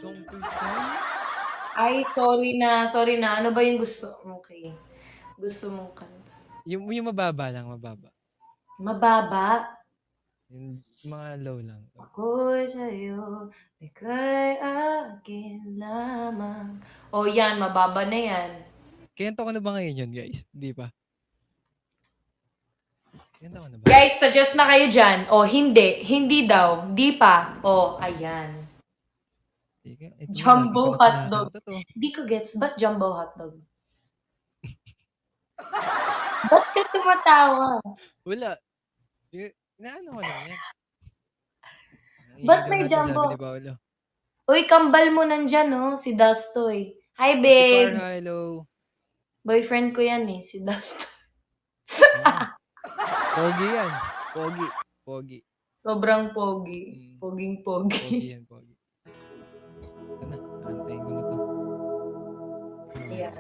Song question? Ay, sorry na. Ano ba yung gusto? Okay. Gusto mong kanta? Yung mababa lang, mababa. Mababa? Yung mga low lang. Ako'y sa'yo, ika'y akin lamang. Oh, yan, mababa na yan. Kinanta ko na ba ngayon yun, guys? Hindi pa. Kinanta ko na ba? Guys, suggest na kayo dyan. Oh, hindi. Hindi daw. Di pa. Oh, ayan. Ito nga, lagi Jumbo ko na hotdog. kinakanta to. Di ko gets. Ba't jumbo hotdog? Ba't ka tumatawa? Wala. Inaano ko lang yan. Ang ingay Ba't daw may natin, sabi ni jumbo? Paolo. Uy, kambal mo nandyan, no? Si Dastoy. Hi, Ate Par, babe. hello. Boyfriend ko yan eh, si Dastoy. Oo. Pogi yan. Pogi. Pogi. Sobrang pogi. Mm. Poging-pogi. Pogi yan, pogi. Ito na, aantayin ko na to. Yeah.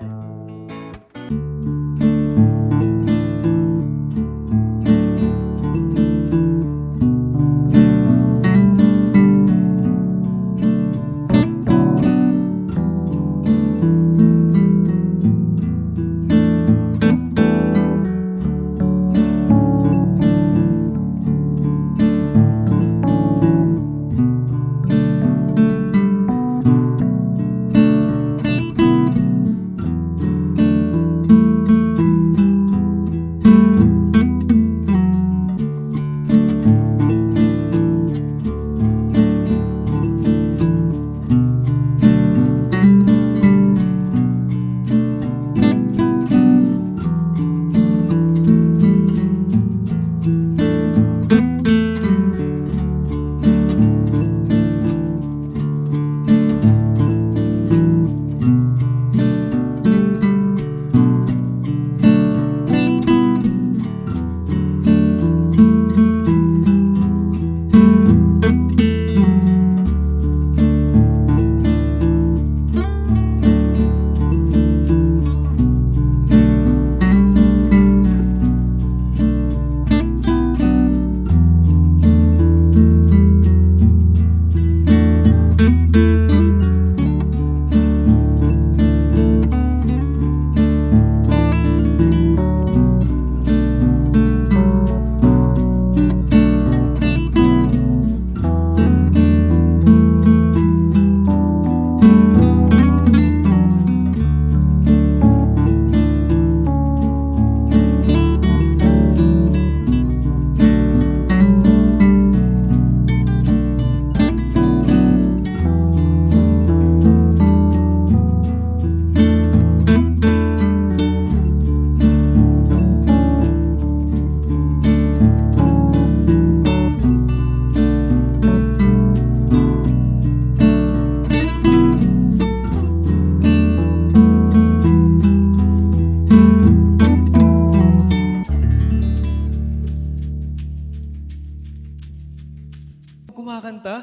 Kumakanta?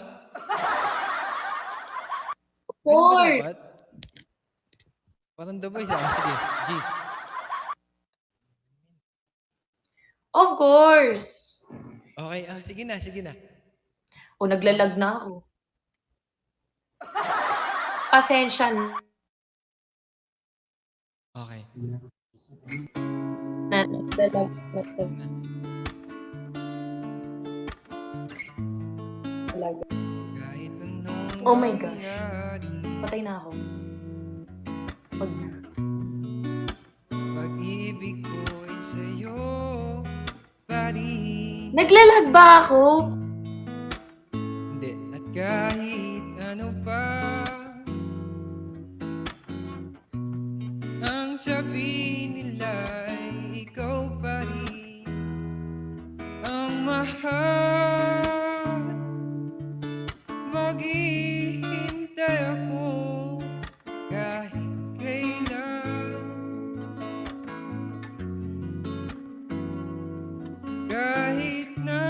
Of Ganun ba course. dapat? Parang The Voice ah. Sige, G. Of course. Okay, sige na, sige na. O, naglalag na ako. Pasensya na. Okay. Naglalag na to. Talaga. Kahit anong Oh my gosh. mangyari, Patay na ako. Wag na. pag-ibig ko'y sa'yo pa rin. Naglalag ba ako? Hindi. At kahit ano pa ang sabihin nila'y ikaw pa rin ang mahal. Maghihintay ako kahit kailan. Kahit na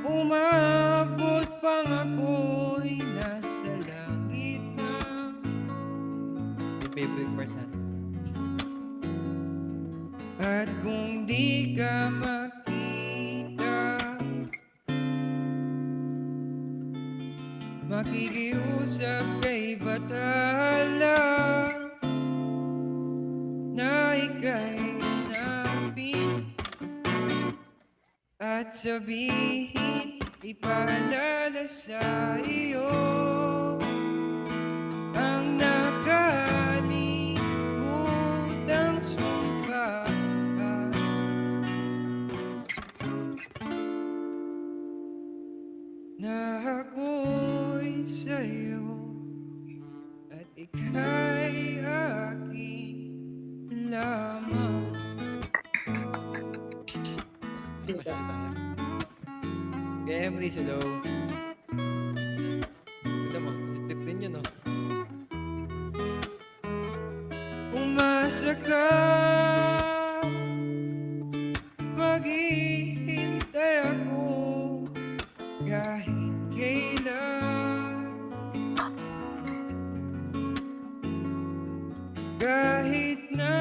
umabot pang ako'y nasa langit na. Yung favorite part natin. At kung di ka makita, Makikiusap kay Bathala na ika'y hanapin at sabihin, ipaalala sa iyo ang nakalimutang sumpa na ako'y sa'yo at ika'y aking lamang. Masyado tayo. Kaya Emily Solo. Ito mo, tip din yun, no? Umasa ka, maghihintay ako kahit kailan, kahit na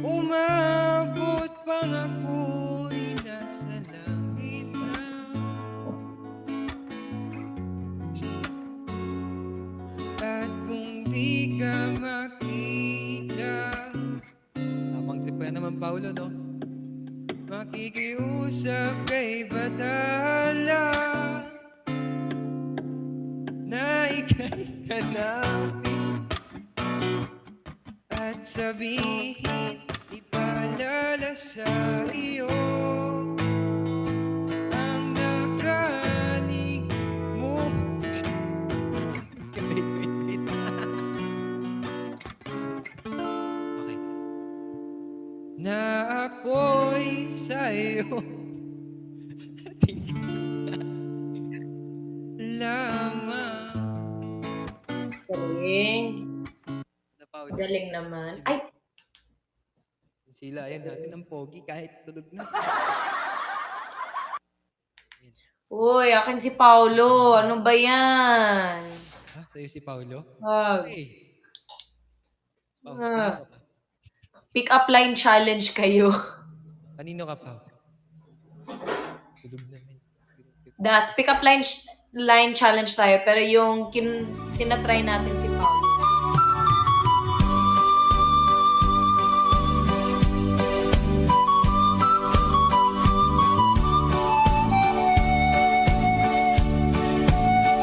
umabot pang ako'y nasa langit na. At kung di ka makita, tamang trip pa naman, Paulo, no? Makikiusap kay Bathala na ika'y hanapin at sabihin, ipaalala sa iyo ang nakalimutan. Wait. Okay. Na ako'y sa'yo lamang. Galing. Na, Paul? Galing naman. Ay, Sila, yan natin ang pogi kahit tulog na. uy, akin si Paulo. Ano ba yan? Ha? Sa'yo si Paulo? Wag. Okay. Pao, Ah. kanino ka pa? Pick up line challenge kayo. Kanino ka pa? Tulog na, men. Das, pick up line challenge tayo. Pero yung tinatry natin si Paulo.